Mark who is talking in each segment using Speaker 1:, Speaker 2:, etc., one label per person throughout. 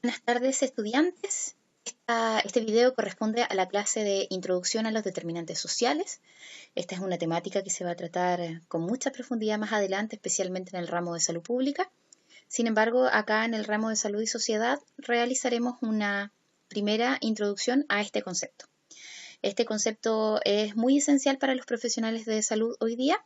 Speaker 1: Buenas tardes, estudiantes. Este video corresponde a la clase de Introducción a los Determinantes Sociales. Esta es una temática que se va a tratar con mucha profundidad más adelante, especialmente en el ramo de salud pública. Sin embargo, acá en el ramo de salud y sociedad realizaremos una primera introducción a este concepto. Este concepto es muy esencial para los profesionales de salud hoy día,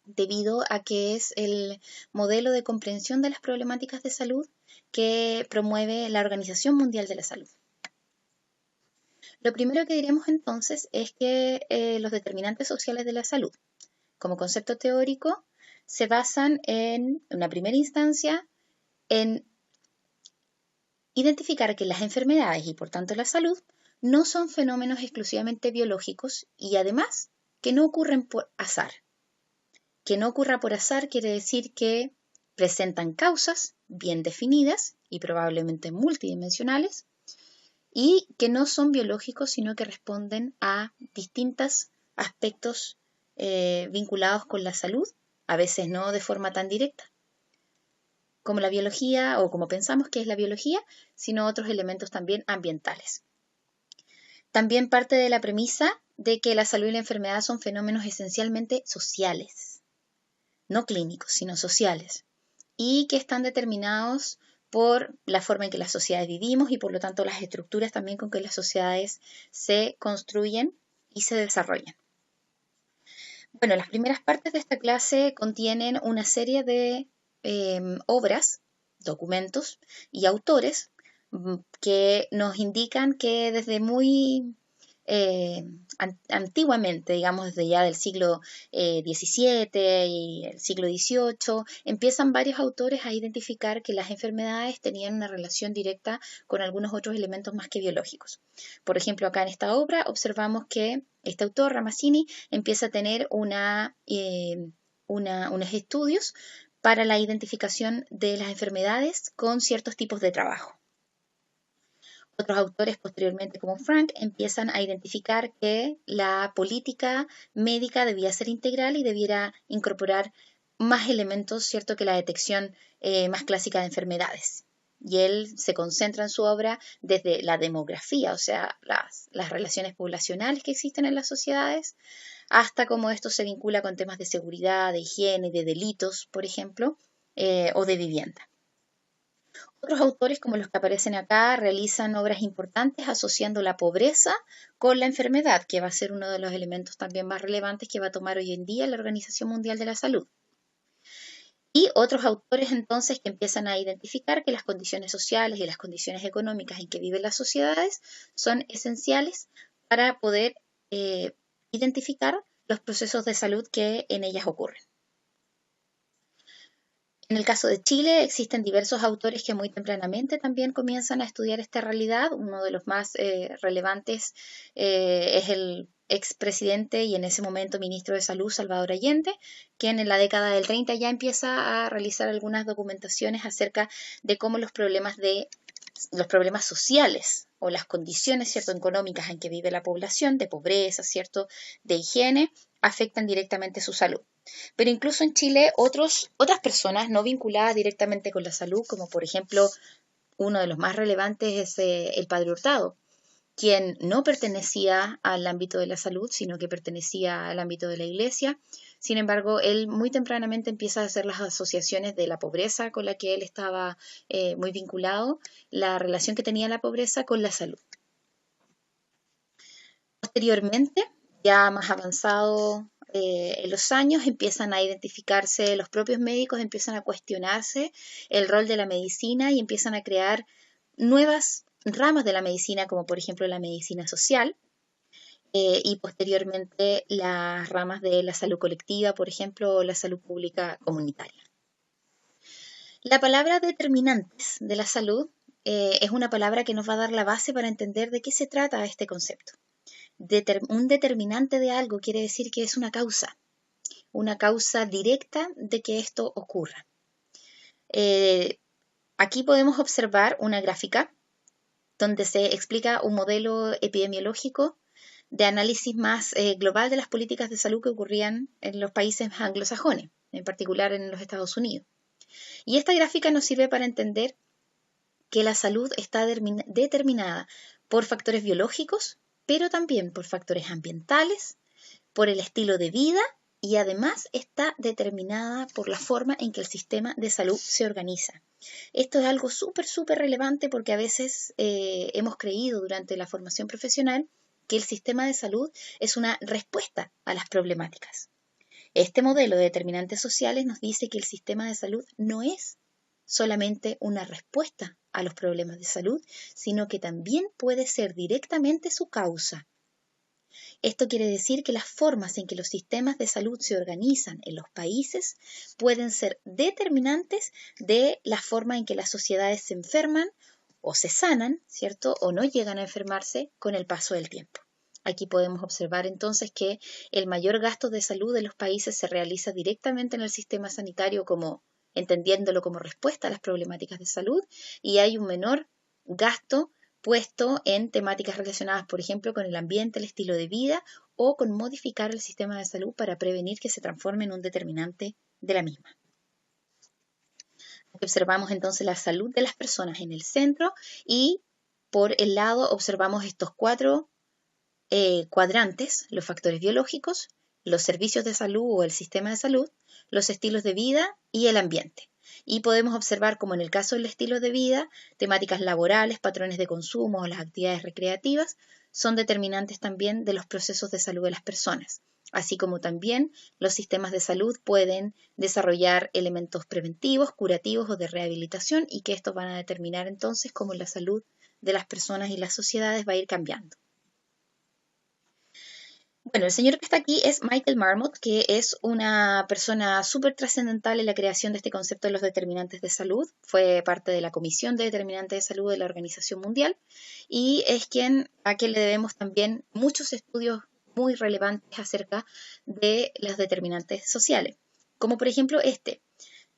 Speaker 1: debido a que es el modelo de comprensión de las problemáticas de salud que promueve la Organización Mundial de la Salud. Lo primero que diremos entonces es que los determinantes sociales de la salud, como concepto teórico, se basan en una primera instancia en identificar que las enfermedades y por tanto la salud no son fenómenos exclusivamente biológicos y además que no ocurren por azar. Que no ocurra por azar quiere decir que presentan causas bien definidas y probablemente multidimensionales y que no son biológicos sino que responden a distintos aspectos vinculados con la salud, a veces no de forma tan directa como la biología o como pensamos que es la biología, sino otros elementos también ambientales. También parte de la premisa de que la salud y la enfermedad son fenómenos esencialmente sociales, no clínicos, sino sociales, y que están determinados por la forma en que las sociedades vivimos y por lo tanto las estructuras también con que las sociedades se construyen y se desarrollan. Bueno, las primeras partes de esta clase contienen una serie de obras, documentos y autores que nos indican que desde muy antiguamente, digamos desde ya del siglo XVII y el siglo XVIII, empiezan varios autores a identificar que las enfermedades tenían una relación directa con algunos otros elementos más que biológicos. Por ejemplo, acá en esta obra observamos que este autor, Ramazzini, empieza a tener unos estudios para la identificación de las enfermedades con ciertos tipos de trabajo. Otros autores posteriormente, como Frank, empiezan a identificar que la política médica debía ser integral y debiera incorporar más elementos, ¿cierto?, que la detección más clásica de enfermedades. Y él se concentra en su obra desde la demografía, o sea, las relaciones poblacionales que existen en las sociedades, hasta cómo esto se vincula con temas de seguridad, de higiene, de delitos, por ejemplo, o de vivienda. Otros autores, como los que aparecen acá, realizan obras importantes asociando la pobreza con la enfermedad, que va a ser uno de los elementos también más relevantes que va a tomar hoy en día la Organización Mundial de la Salud. Y otros autores entonces que empiezan a identificar que las condiciones sociales y las condiciones económicas en que viven las sociedades son esenciales para poder identificar los procesos de salud que en ellas ocurren. En el caso de Chile existen diversos autores que muy tempranamente también comienzan a estudiar esta realidad. Uno de los más relevantes es el expresidente y en ese momento ministro de Salud, Salvador Allende, quien en la década del 30 ya empieza a realizar algunas documentaciones acerca de cómo los problemas sociales o las condiciones, ¿cierto?, económicas en que vive la población, de pobreza, ¿cierto?, de higiene, afectan directamente su salud. Pero incluso en Chile otras personas no vinculadas directamente con la salud, como por ejemplo uno de los más relevantes es el Padre Hurtado, quien no pertenecía al ámbito de la salud, sino que pertenecía al ámbito de la iglesia. Sin embargo, él muy tempranamente empieza a hacer las asociaciones de la pobreza con la que él estaba muy vinculado, la relación que tenía la pobreza con la salud. Posteriormente, ya más avanzado en los años, empiezan a identificarse, los propios médicos empiezan a cuestionarse el rol de la medicina y empiezan a crear nuevas ramas de la medicina, como por ejemplo la medicina social, y posteriormente las ramas de la salud colectiva, por ejemplo, o la salud pública comunitaria. La palabra determinantes de la salud es una palabra que nos va a dar la base para entender de qué se trata este concepto. Un determinante de algo quiere decir que es una causa directa de que esto ocurra. Aquí podemos observar una gráfica donde se explica un modelo epidemiológico de análisis más global de las políticas de salud que ocurrían en los países anglosajones, en particular en los Estados Unidos. Y esta gráfica nos sirve para entender que la salud está determinada por factores biológicos, pero también por factores ambientales, por el estilo de vida y además está determinada por la forma en que el sistema de salud se organiza. Esto es algo súper relevante porque a veces hemos creído durante la formación profesional que el sistema de salud es una respuesta a las problemáticas. Este modelo de determinantes sociales nos dice que el sistema de salud no es solamente una respuesta a los problemas de salud, sino que también puede ser directamente su causa. Esto quiere decir que las formas en que los sistemas de salud se organizan en los países pueden ser determinantes de la forma en que las sociedades se enferman o se sanan, ¿cierto? O no llegan a enfermarse con el paso del tiempo. Aquí podemos observar entonces que el mayor gasto de salud de los países se realiza directamente en el sistema sanitario, como entendiéndolo como respuesta a las problemáticas de salud, y hay un menor gasto puesto en temáticas relacionadas, por ejemplo, con el ambiente, el estilo de vida o con modificar el sistema de salud para prevenir que se transforme en un determinante de la misma. Aquí observamos entonces la salud de las personas en el centro y por el lado observamos estos cuatro cuadrantes: los factores biológicos, los servicios de salud o el sistema de salud, los estilos de vida y el ambiente. Y podemos observar, como en el caso del estilo de vida, temáticas laborales, patrones de consumo o las actividades recreativas son determinantes también de los procesos de salud de las personas, así como también los sistemas de salud pueden desarrollar elementos preventivos, curativos o de rehabilitación, y que estos van a determinar entonces cómo la salud de las personas y las sociedades va a ir cambiando. Bueno, el señor que está aquí es Michael Marmot, que es una persona súper trascendental en la creación de este concepto de los determinantes de salud. Fue parte de la Comisión de Determinantes de Salud de la Organización Mundial y es a quien le debemos también muchos estudios muy relevantes acerca de los determinantes sociales, como por ejemplo este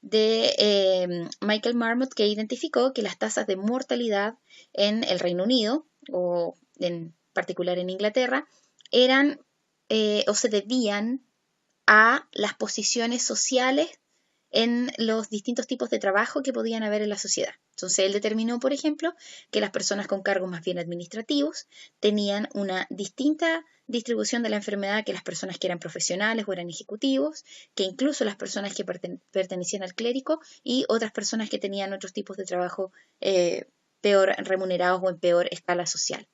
Speaker 1: de Michael Marmot, que identificó que las tasas de mortalidad en el Reino Unido, o en particular en Inglaterra, eran o se debían a las posiciones sociales en los distintos tipos de trabajo que podían haber en la sociedad. Entonces él determinó, por ejemplo, que las personas con cargos más bien administrativos tenían una distinta distribución de la enfermedad que las personas que eran profesionales o eran ejecutivos, que incluso las personas que pertenecían al clérigo y otras personas que tenían otros tipos de trabajo peor remunerados o en peor escala social.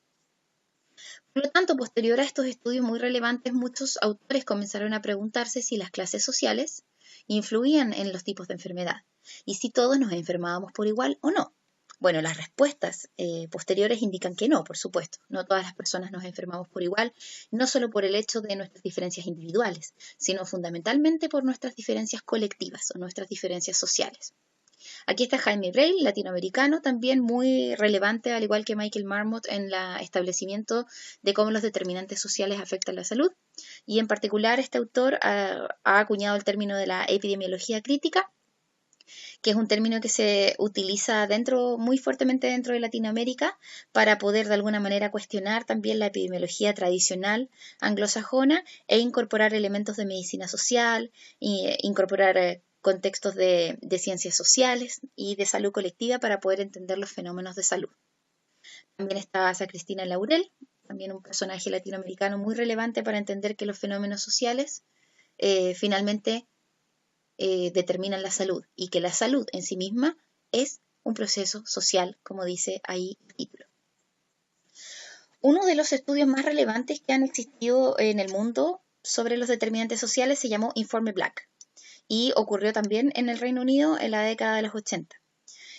Speaker 1: Por lo tanto, posterior a estos estudios muy relevantes, muchos autores comenzaron a preguntarse si las clases sociales influían en los tipos de enfermedad y si todos nos enfermábamos por igual o no. Bueno, las respuestas posteriores indican que no, por supuesto. No todas las personas nos enfermamos por igual, no solo por el hecho de nuestras diferencias individuales, sino fundamentalmente por nuestras diferencias colectivas o nuestras diferencias sociales. Aquí está Jaime Breil, latinoamericano, también muy relevante, al igual que Michael Marmot, en el establecimiento de cómo los determinantes sociales afectan la salud. Y en particular, este autor ha acuñado el término de la epidemiología crítica, que es un término que se utiliza muy fuertemente dentro de Latinoamérica para poder de alguna manera cuestionar también la epidemiología tradicional anglosajona e incorporar elementos de medicina social, incorporar contextos de ciencias sociales y de salud colectiva para poder entender los fenómenos de salud. También está Asa Cristina Laurel, también un personaje latinoamericano muy relevante para entender que los fenómenos sociales finalmente determinan la salud y que la salud en sí misma es un proceso social, como dice ahí el título. Uno de los estudios más relevantes que han existido en el mundo sobre los determinantes sociales se llamó Informe Black y ocurrió también en el Reino Unido en la década de los 80.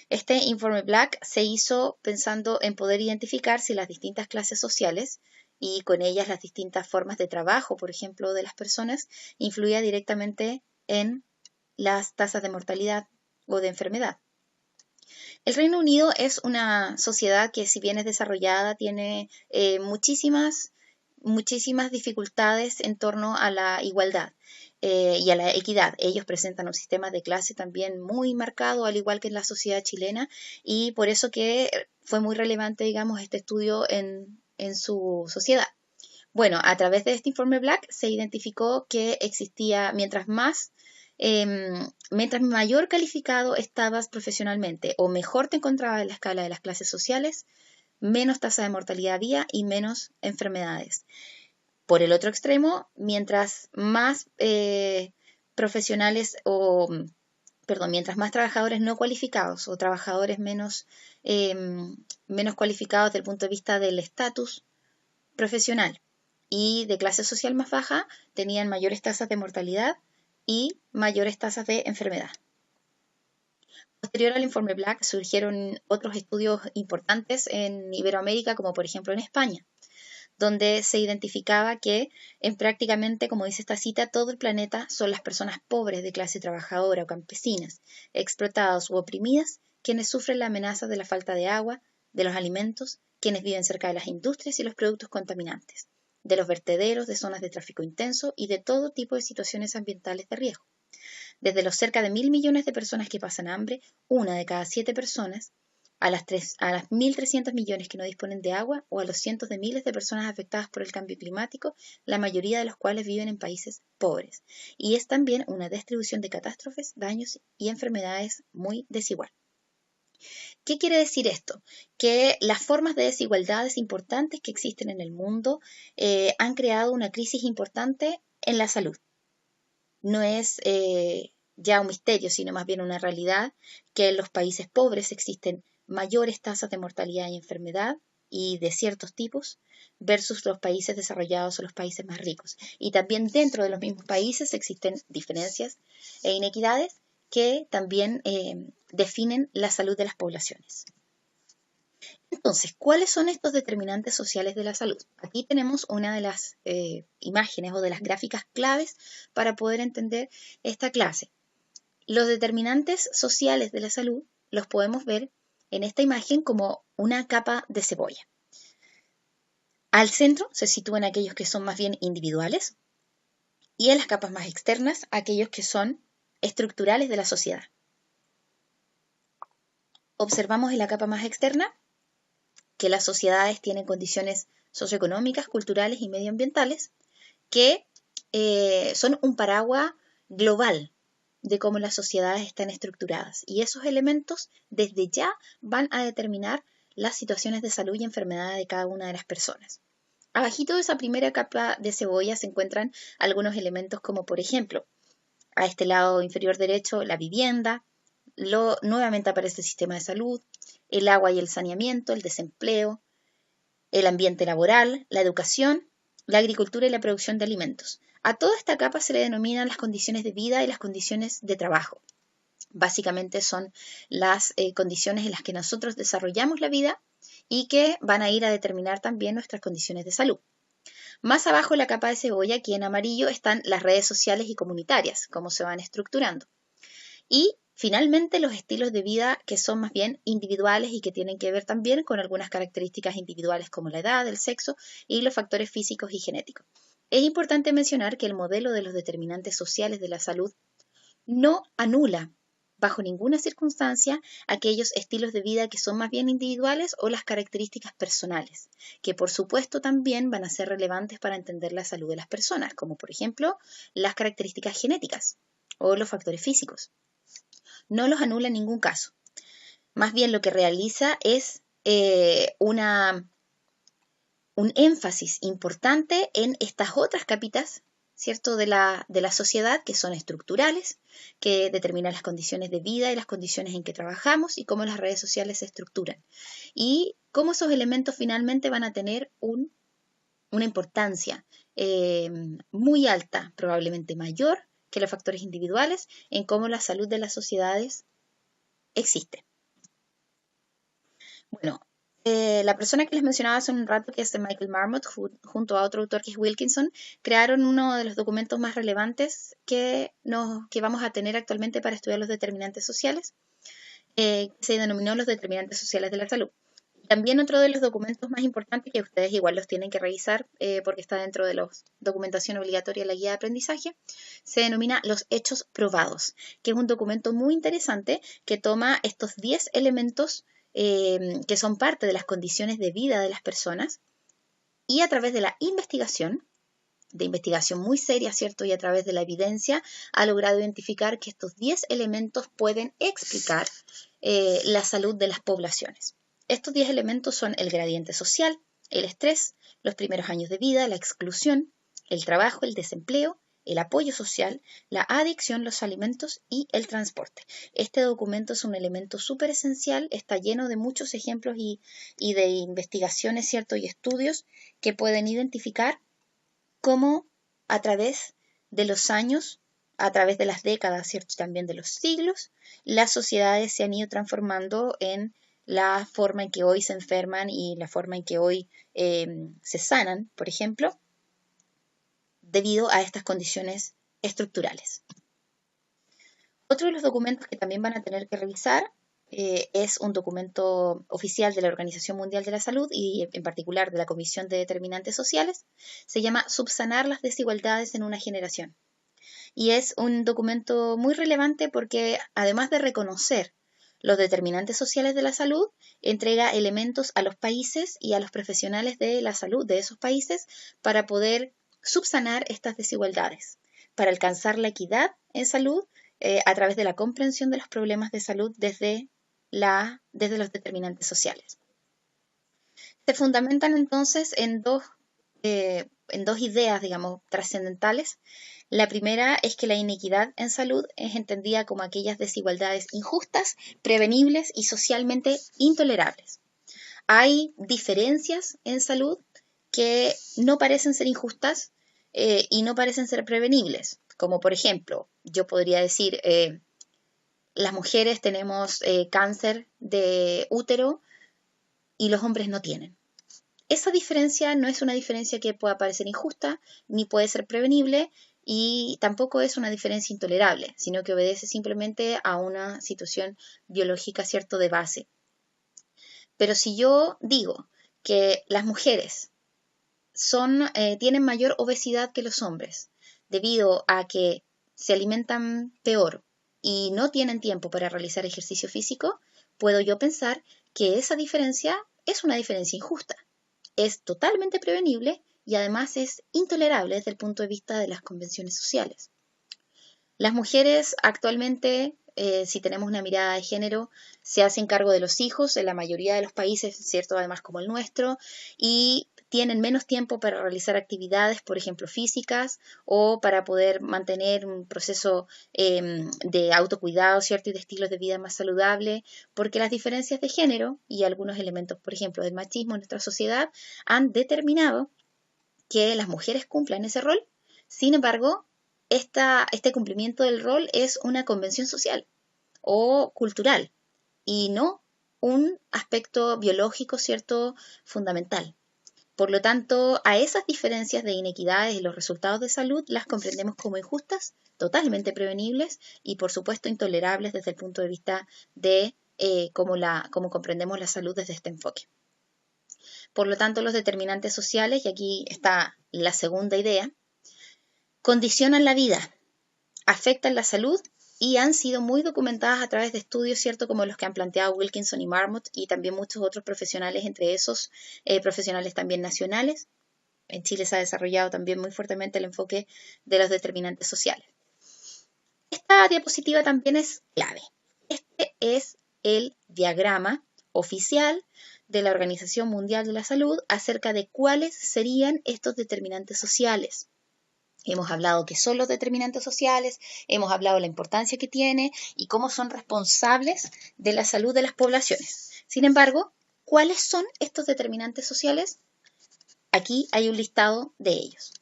Speaker 1: Este Informe Black se hizo pensando en poder identificar si las distintas clases sociales y con ellas las distintas formas de trabajo, por ejemplo, de las personas, influía directamente en las tasas de mortalidad o de enfermedad. El Reino Unido es una sociedad que, si bien es desarrollada, tiene muchísimas dificultades en torno a la igualdad y a la equidad. Ellos presentan un sistema de clase también muy marcado, al igual que en la sociedad chilena, y por eso que fue muy relevante, digamos, este estudio en su sociedad. Bueno, a través de este informe Black se identificó que existía, mientras más mientras mayor calificado estabas profesionalmente o mejor te encontrabas en la escala de las clases sociales, menos tasa de mortalidad había y menos enfermedades. Por el otro extremo, mientras más profesionales mientras más trabajadores no cualificados o trabajadores menos cualificados desde el punto de vista del estatus profesional y de clase social más baja, tenían mayores tasas de mortalidad y mayores tasas de enfermedad. Posterior al informe Black surgieron otros estudios importantes en Iberoamérica, como por ejemplo en España, donde se identificaba que en prácticamente, como dice esta cita, todo el planeta son las personas pobres de clase trabajadora o campesinas, explotadas u oprimidas, quienes sufren la amenaza de la falta de agua, de los alimentos, quienes viven cerca de las industrias y los productos contaminantes, de los vertederos, de zonas de tráfico intenso y de todo tipo de situaciones ambientales de riesgo. Desde los cerca de 1.000 millones de personas que pasan hambre, una de cada 7 personas, a las 1.300 millones que no disponen de agua o a los cientos de miles de personas afectadas por el cambio climático, la mayoría de los cuales viven en países pobres. Y es también una distribución de catástrofes, daños y enfermedades muy desigual. ¿Qué quiere decir esto? Que las formas de desigualdades importantes que existen en el mundo han creado una crisis importante en la salud. No es ya un misterio, sino más bien una realidad, que en los países pobres existen mayores tasas de mortalidad y enfermedad y de ciertos tipos versus los países desarrollados o los países más ricos. Y también dentro de los mismos países existen diferencias e inequidades que también definen la salud de las poblaciones. Entonces, ¿cuáles son estos determinantes sociales de la salud? Aquí tenemos una de las imágenes o de las gráficas claves para poder entender esta clase. Los determinantes sociales de la salud los podemos ver en esta imagen como una capa de cebolla. Al centro se sitúan aquellos que son más bien individuales y en las capas más externas aquellos que son estructurales de la sociedad. Observamos en la capa más externa que las sociedades tienen condiciones socioeconómicas, culturales y medioambientales que son un paraguas global de cómo las sociedades están estructuradas. Y esos elementos desde ya van a determinar las situaciones de salud y enfermedad de cada una de las personas. Abajito de esa primera capa de cebolla se encuentran algunos elementos como, por ejemplo, a este lado inferior derecho, la vivienda, nuevamente aparece el sistema de salud, el agua y el saneamiento, el desempleo, el ambiente laboral, la educación, la agricultura y la producción de alimentos. A toda esta capa se le denominan las condiciones de vida y las condiciones de trabajo. Básicamente son las condiciones en las que nosotros desarrollamos la vida y que van a ir a determinar también nuestras condiciones de salud. Más abajo en la capa de cebolla, aquí en amarillo, están las redes sociales y comunitarias, cómo se van estructurando. Y finalmente, los estilos de vida que son más bien individuales y que tienen que ver también con algunas características individuales como la edad, el sexo y los factores físicos y genéticos. Es importante mencionar que el modelo de los determinantes sociales de la salud no anula bajo ninguna circunstancia aquellos estilos de vida que son más bien individuales o las características personales, que por supuesto también van a ser relevantes para entender la salud de las personas, como por ejemplo las características genéticas o los factores físicos. No los anula en ningún caso. Más bien lo que realiza es un énfasis importante en estas otras capitas, ¿cierto?, de la sociedad que son estructurales, que determinan las condiciones de vida y las condiciones en que trabajamos y cómo las redes sociales se estructuran. Y cómo esos elementos finalmente van a tener una importancia muy alta, probablemente mayor que los factores individuales, en cómo la salud de las sociedades existe. Bueno, la persona que les mencionaba hace un rato, que es Michael Marmot, junto a otro autor que es Wilkinson, crearon uno de los documentos más relevantes que vamos a tener actualmente para estudiar los determinantes sociales, se denominó los determinantes sociales de la salud. También otro de los documentos más importantes, que ustedes igual los tienen que revisar porque está dentro de la documentación obligatoria de la guía de aprendizaje, se denomina los hechos probados, que es un documento muy interesante que toma estos 10 elementos que son parte de las condiciones de vida de las personas y a través de la investigación investigación muy seria, ¿cierto? Y a través de la evidencia ha logrado identificar que estos 10 elementos pueden explicar la salud de las poblaciones. Estos 10 elementos son el gradiente social, el estrés, los primeros años de vida, la exclusión, el trabajo, el desempleo, el apoyo social, la adicción, los alimentos y el transporte. Este documento es un elemento súper esencial, está lleno de muchos ejemplos y de investigaciones, ¿cierto? Y estudios que pueden identificar cómo a través de los años, a través de las décadas, ¿cierto? También de los siglos, las sociedades se han ido transformando en la forma en que hoy se enferman y la forma en que hoy se sanan, por ejemplo, debido a estas condiciones estructurales. Otro de los documentos que también van a tener que revisar es un documento oficial de la Organización Mundial de la Salud y en particular de la Comisión de Determinantes Sociales. Se llama Subsanar las desigualdades en una generación. Y es un documento muy relevante porque además de reconocer los determinantes sociales de la salud, entrega elementos a los países y a los profesionales de la salud de esos países para poder subsanar estas desigualdades, para alcanzar la equidad en salud a través de la comprensión de los problemas de salud desde los determinantes sociales. Se fundamentan entonces en dos ideas, digamos, trascendentales. La primera es que la inequidad en salud es entendida como aquellas desigualdades injustas, prevenibles y socialmente intolerables. Hay diferencias en salud que no parecen ser injustas y no parecen ser prevenibles, como por ejemplo, yo podría decir, las mujeres tenemos cáncer de útero y los hombres no tienen. Esa diferencia no es una diferencia que pueda parecer injusta, ni puede ser prevenible, y tampoco es una diferencia intolerable, sino que obedece simplemente a una situación biológica, ¿cierto?, de base. Pero si yo digo que las mujeres tienen mayor obesidad que los hombres, debido a que se alimentan peor y no tienen tiempo para realizar ejercicio físico, puedo yo pensar que esa diferencia es una diferencia injusta. Es totalmente prevenible y además es intolerable desde el punto de vista de las convenciones sociales. Las mujeres actualmente, si tenemos una mirada de género, se hacen cargo de los hijos en la mayoría de los países, ¿cierto? Además como el nuestro, y tienen menos tiempo para realizar actividades, por ejemplo, físicas, o para poder mantener un proceso de autocuidado, ¿cierto? Y de estilos de vida más saludable, porque las diferencias de género y algunos elementos, por ejemplo, del machismo en nuestra sociedad han determinado que las mujeres cumplan ese rol. Sin embargo, este cumplimiento del rol es una convención social o cultural y no un aspecto biológico, ¿cierto?, fundamental. Por lo tanto, a esas diferencias de inequidades y los resultados de salud las comprendemos como injustas, totalmente prevenibles y, por supuesto, intolerables desde el punto de vista de cómo comprendemos la salud desde este enfoque. Por lo tanto, los determinantes sociales, y aquí está la segunda idea, condicionan la vida, afectan la salud y han sido muy documentadas a través de estudios, ¿cierto?, como los que han planteado Wilkinson y Marmot y también muchos otros profesionales, entre esos profesionales también nacionales. En Chile se ha desarrollado también muy fuertemente el enfoque de los determinantes sociales. Esta diapositiva también es clave. Este es el diagrama oficial de la Organización Mundial de la Salud acerca de cuáles serían estos determinantes sociales. Hemos hablado qué son los determinantes sociales, hemos hablado de la importancia que tiene y cómo son responsables de la salud de las poblaciones. Sin embargo, ¿cuáles son estos determinantes sociales? Aquí hay un listado de ellos.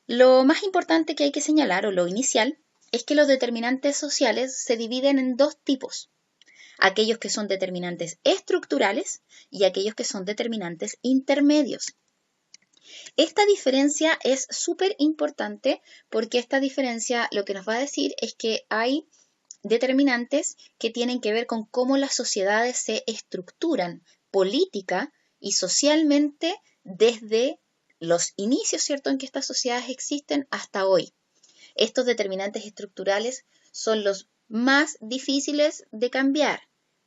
Speaker 1: Lo más importante que hay que señalar, o lo inicial, es que los determinantes sociales se dividen en dos tipos. Aquellos que son determinantes estructurales y aquellos que son determinantes intermedios. Esta diferencia es súper importante porque esta diferencia lo que nos va a decir es que hay determinantes que tienen que ver con cómo las sociedades se estructuran política y socialmente desde los inicios, ¿cierto?, en que estas sociedades existen hasta hoy. Estos determinantes estructurales son los más difíciles de cambiar,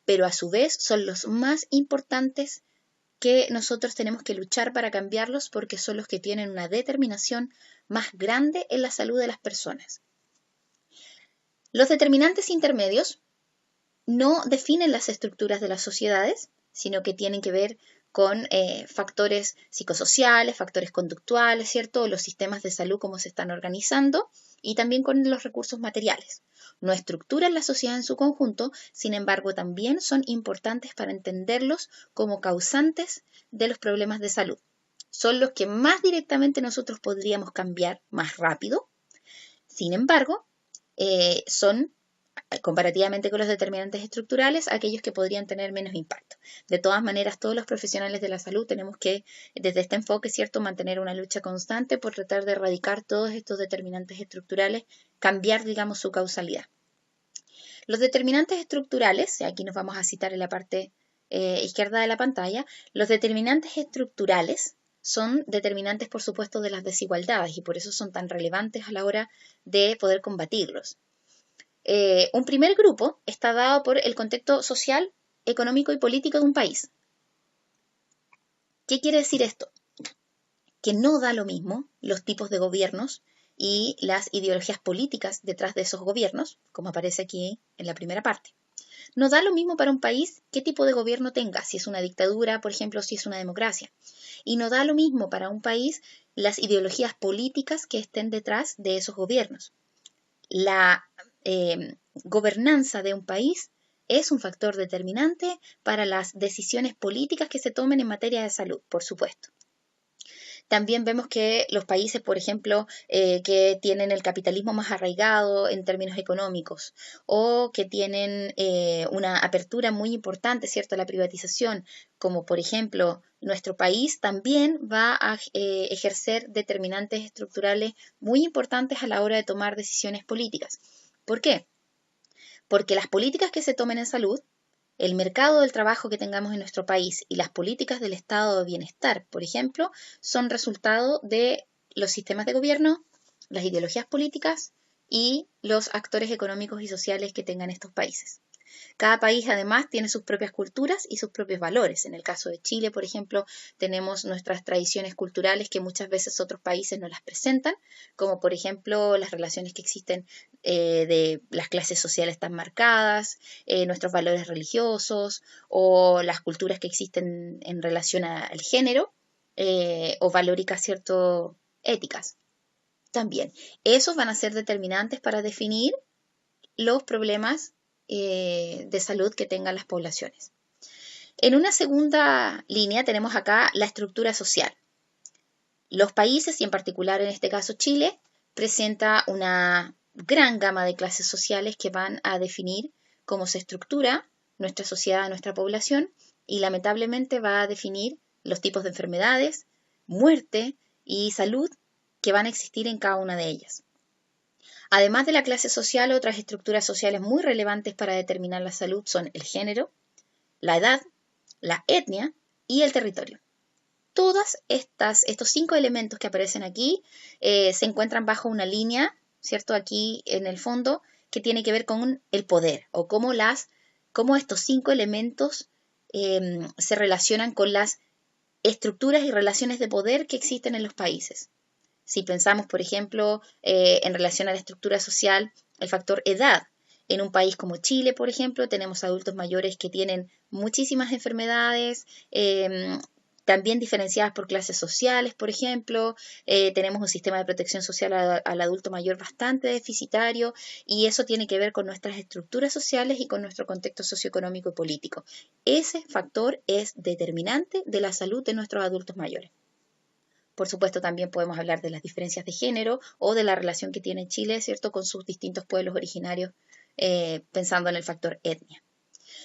Speaker 1: pero a su vez son los más importantes que nosotros tenemos que luchar para cambiarlos porque son los que tienen una determinación más grande en la salud de las personas. Los determinantes intermedios no definen las estructuras de las sociedades, sino que tienen que ver con factores psicosociales, factores conductuales, ¿cierto? Los sistemas de salud, cómo se están organizando, y también con los recursos materiales. No estructuran la sociedad en su conjunto, sin embargo, también son importantes para entenderlos como causantes de los problemas de salud. Son los que más directamente nosotros podríamos cambiar más rápido. Sin embargo, son comparativamente con los determinantes estructurales, aquellos que podrían tener menos impacto. De todas maneras, todos los profesionales de la salud tenemos que, desde este enfoque, ¿cierto?, mantener una lucha constante por tratar de erradicar todos estos determinantes estructurales, cambiar, digamos, su causalidad. Los determinantes estructurales, aquí nos vamos a citar en la parte izquierda de la pantalla, los determinantes estructurales son determinantes, por supuesto, de las desigualdades y por eso son tan relevantes a la hora de poder combatirlos. Un primer grupo está dado por el contexto social, económico y político de un país. ¿Qué quiere decir esto? Que no da lo mismo los tipos de gobiernos y las ideologías políticas detrás de esos gobiernos, como aparece aquí en la primera parte. No da lo mismo para un país qué tipo de gobierno tenga, si es una dictadura, por ejemplo, si es una democracia. Y no da lo mismo para un país las ideologías políticas que estén detrás de esos gobiernos. La gobernanza de un país es un factor determinante para las decisiones políticas que se tomen en materia de salud, por supuesto. También vemos que los países, por ejemplo, que tienen el capitalismo más arraigado en términos económicos o que tienen una apertura muy importante, ¿cierto?, a la privatización, como por ejemplo nuestro país, también va a ejercer determinantes estructurales muy importantes a la hora de tomar decisiones políticas. ¿Por qué? Porque las políticas que se tomen en salud, el mercado del trabajo que tengamos en nuestro país y las políticas del estado de bienestar, por ejemplo, son resultado de los sistemas de gobierno, las ideologías políticas y los actores económicos y sociales que tengan estos países. Cada país además tiene sus propias culturas y sus propios valores. En el caso de Chile, por ejemplo, tenemos nuestras tradiciones culturales que muchas veces otros países no las presentan, como por ejemplo las relaciones que existen de las clases sociales tan marcadas, nuestros valores religiosos o las culturas que existen en relación al género o valóricas, ¿cierto?, éticas. También, esos van a ser determinantes para definir los problemas de salud que tengan las poblaciones. En una segunda línea tenemos acá la estructura social. Los países, y en particular en este caso Chile, presenta una gran gama de clases sociales que van a definir cómo se estructura nuestra sociedad, nuestra población, y lamentablemente va a definir los tipos de enfermedades, muerte y salud que van a existir en cada una de ellas. Además de la clase social, otras estructuras sociales muy relevantes para determinar la salud son el género, la edad, la etnia y el territorio. Todos estos 5 elementos que aparecen aquí se encuentran bajo una línea, ¿cierto?, aquí en el fondo, que tiene que ver con el poder o cómo estos 5 elementos se relacionan con las estructuras y relaciones de poder que existen en los países. Si pensamos, por ejemplo, en relación a la estructura social, el factor edad. En un país como Chile, por ejemplo, tenemos adultos mayores que tienen muchísimas enfermedades, también diferenciadas por clases sociales, por ejemplo. Tenemos un sistema de protección social al adulto mayor bastante deficitario y eso tiene que ver con nuestras estructuras sociales y con nuestro contexto socioeconómico y político. Ese factor es determinante de la salud de nuestros adultos mayores. Por supuesto, también podemos hablar de las diferencias de género o de la relación que tiene Chile, ¿cierto?, con sus distintos pueblos originarios, pensando en el factor etnia.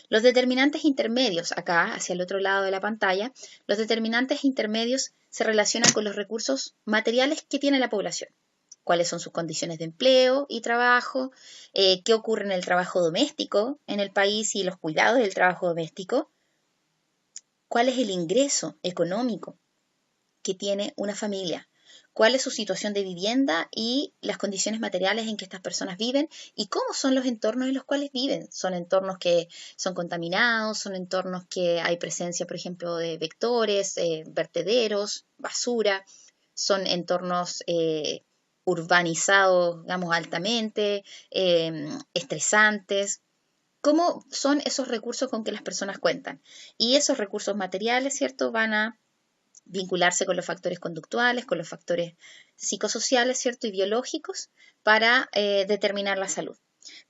Speaker 1: Los determinantes intermedios, acá, hacia el otro lado de la pantalla, los determinantes intermedios se relacionan con los recursos materiales que tiene la población. ¿Cuáles son sus condiciones de empleo y trabajo? ¿Qué ocurre en el trabajo doméstico en el país y los cuidados del trabajo doméstico? ¿Cuál es el ingreso económico que tiene una familia? cuál es su situación de vivienda y las condiciones materiales en que estas personas viven y cómo son los entornos en los cuales viven. Son entornos que son contaminados, son entornos que hay presencia, por ejemplo, de vectores, vertederos, basura, son entornos urbanizados, digamos, altamente, estresantes. ¿Cómo son esos recursos con que las personas cuentan? Y esos recursos materiales, ¿cierto? Van a vincularse con los factores conductuales, con los factores psicosociales, ¿cierto? Y biológicos para determinar la salud.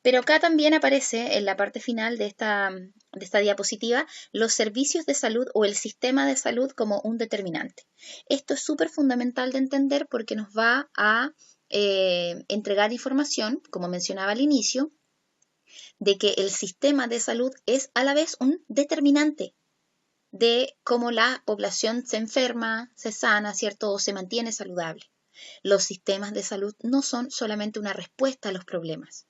Speaker 1: Pero acá también aparece en la parte final de esta diapositiva los servicios de salud o el sistema de salud como un determinante. Esto es súper fundamental de entender porque nos va a entregar información, como mencionaba al inicio, de que el sistema de salud es a la vez un determinante de cómo la población se enferma, se sana, ¿cierto? O se mantiene saludable. Los sistemas de salud no son solamente una respuesta a los problemas.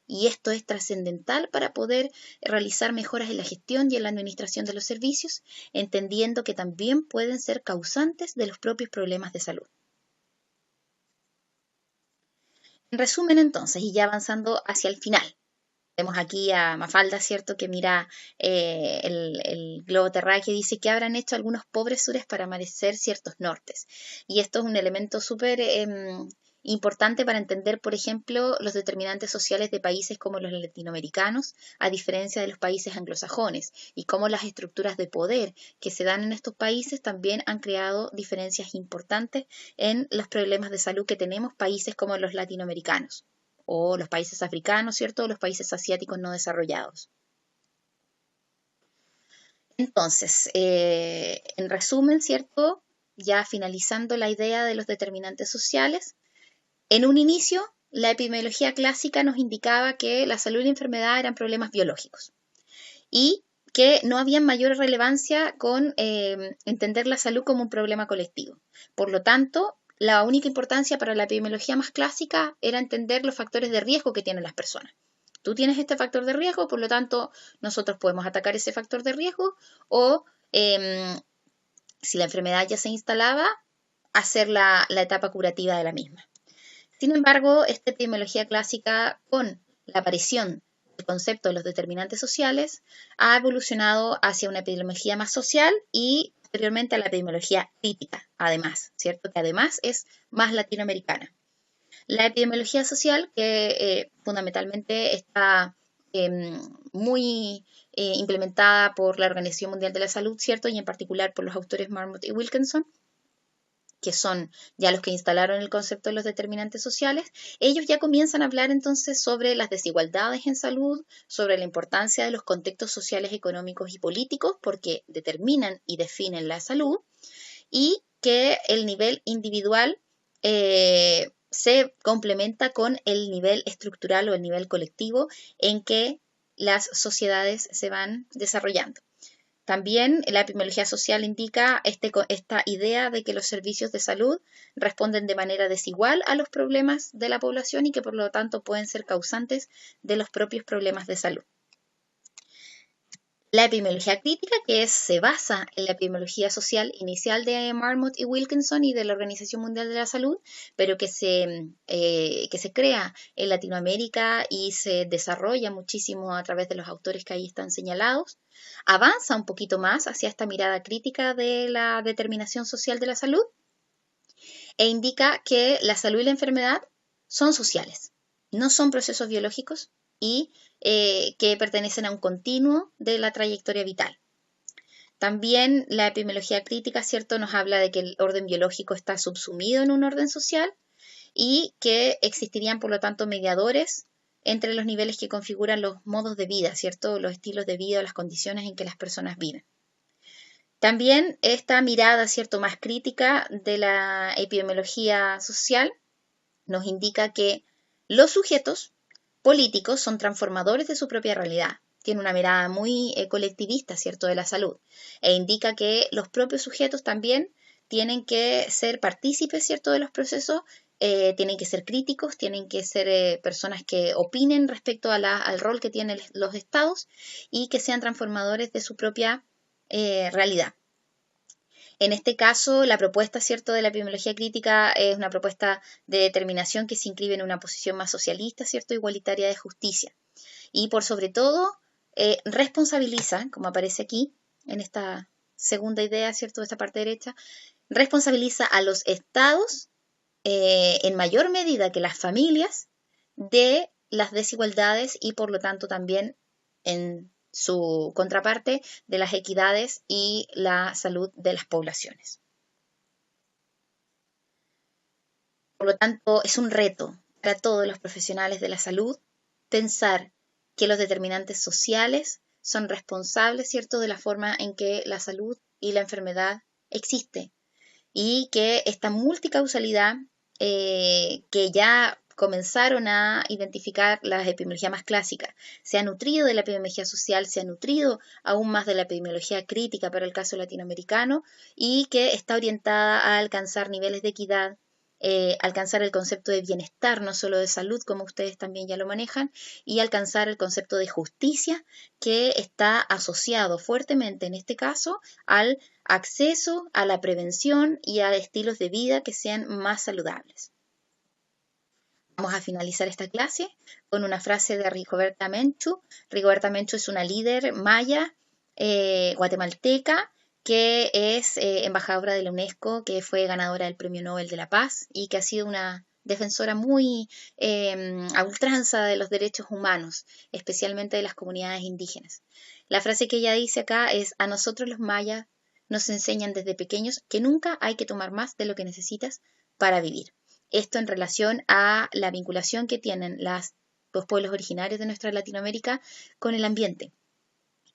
Speaker 1: Y esto es trascendental para poder realizar mejoras en la gestión y en la administración de los servicios, entendiendo que también pueden ser causantes de los propios problemas de salud. En resumen, entonces, y ya avanzando hacia el final, vemos aquí a Mafalda, ¿cierto?, que mira el globo terráqueo y dice que habrán hecho algunos pobres sures para merecer ciertos nortes. Y esto es un elemento súper importante para entender, por ejemplo, los determinantes sociales de países como los latinoamericanos, a diferencia de los países anglosajones, y cómo las estructuras de poder que se dan en estos países también han creado diferencias importantes en los problemas de salud que tenemos países como los latinoamericanos o los países africanos, ¿cierto? O los países asiáticos no desarrollados. Entonces, en resumen, ¿cierto? Ya finalizando la idea de los determinantes sociales, en un inicio, la epidemiología clásica nos indicaba que la salud y la enfermedad eran problemas biológicos y que no había mayor relevancia con entender la salud como un problema colectivo. Por lo tanto, la única importancia para la epidemiología más clásica era entender los factores de riesgo que tienen las personas. Tú tienes este factor de riesgo, por lo tanto, nosotros podemos atacar ese factor de riesgo o, si la enfermedad ya se instalaba, hacer la etapa curativa de la misma. Sin embargo, esta epidemiología clásica, con la aparición del concepto de los determinantes sociales, ha evolucionado hacia una epidemiología más social y posteriormente a la epidemiología crítica, además, ¿cierto? Que además es más latinoamericana. La epidemiología social, que fundamentalmente está muy implementada por la Organización Mundial de la Salud, ¿cierto? Y en particular por los autores Marmot y Wilkinson, que son ya los que instalaron el concepto de los determinantes sociales, ellos ya comienzan a hablar entonces sobre las desigualdades en salud, sobre la importancia de los contextos sociales, económicos y políticos, porque determinan y definen la salud, y que el nivel individual se complementa con el nivel estructural o el nivel colectivo en que las sociedades se van desarrollando. También la epidemiología social indica esta idea de que los servicios de salud responden de manera desigual a los problemas de la población y que por lo tanto pueden ser causantes de los propios problemas de salud. La epidemiología crítica, se basa en la epidemiología social inicial de Marmot y Wilkinson y de la Organización Mundial de la Salud, pero que se crea en Latinoamérica y se desarrolla muchísimo a través de los autores que ahí están señalados, avanza un poquito más hacia esta mirada crítica de la determinación social de la salud e indica que la salud y la enfermedad son sociales, no son procesos biológicos y que pertenecen a un continuo de la trayectoria vital. También la epidemiología crítica, ¿cierto?, nos habla de que el orden biológico está subsumido en un orden social y que existirían, por lo tanto, mediadores entre los niveles que configuran los modos de vida, ¿cierto?, los estilos de vida o las condiciones en que las personas viven. También esta mirada, ¿cierto?, más crítica de la epidemiología social nos indica que los sujetos políticos son transformadores de su propia realidad. Tiene una mirada muy colectivista, ¿cierto?, de la salud. E indica que los propios sujetos también tienen que ser partícipes, ¿cierto?, de los procesos, tienen que ser críticos, tienen que ser personas que opinen respecto al rol que tienen los estados y que sean transformadores de su propia realidad. En este caso, la propuesta, ¿cierto?, de la epidemiología crítica es una propuesta de determinación que se inscribe en una posición más socialista, ¿cierto?, igualitaria de justicia. Y por sobre todo, responsabiliza, como aparece aquí, en esta segunda idea, ¿cierto?, de esta parte derecha, responsabiliza a los estados en mayor medida que las familias de las desigualdades y por lo tanto también en su contraparte de las equidades y la salud de las poblaciones. Por lo tanto, es un reto para todos los profesionales de la salud pensar que los determinantes sociales son responsables, ¿cierto?, de la forma en que la salud y la enfermedad existe y que esta multicausalidad que ya comenzaron a identificar las epidemiologías más clásicas, se ha nutrido de la epidemiología social, se ha nutrido aún más de la epidemiología crítica para el caso latinoamericano y que está orientada a alcanzar niveles de equidad, alcanzar el concepto de bienestar, no solo de salud, como ustedes también ya lo manejan, y alcanzar el concepto de justicia que está asociado fuertemente en este caso al acceso a la prevención y a estilos de vida que sean más saludables. Vamos a finalizar esta clase con una frase de Rigoberta Menchú. Rigoberta Menchú es una líder maya guatemalteca que es embajadora de la UNESCO, que fue ganadora del Premio Nobel de la Paz y que ha sido una defensora muy a ultranza de los derechos humanos, especialmente de las comunidades indígenas. La frase que ella dice acá es: a nosotros los mayas nos enseñan desde pequeños que nunca hay que tomar más de lo que necesitas para vivir. Esto en relación a la vinculación que tienen los pueblos originarios de nuestra Latinoamérica con el ambiente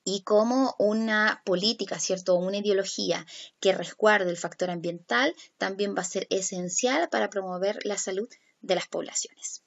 Speaker 1: y como una política, ¿cierto?, una ideología que resguarde el factor ambiental también va a ser esencial para promover la salud de las poblaciones.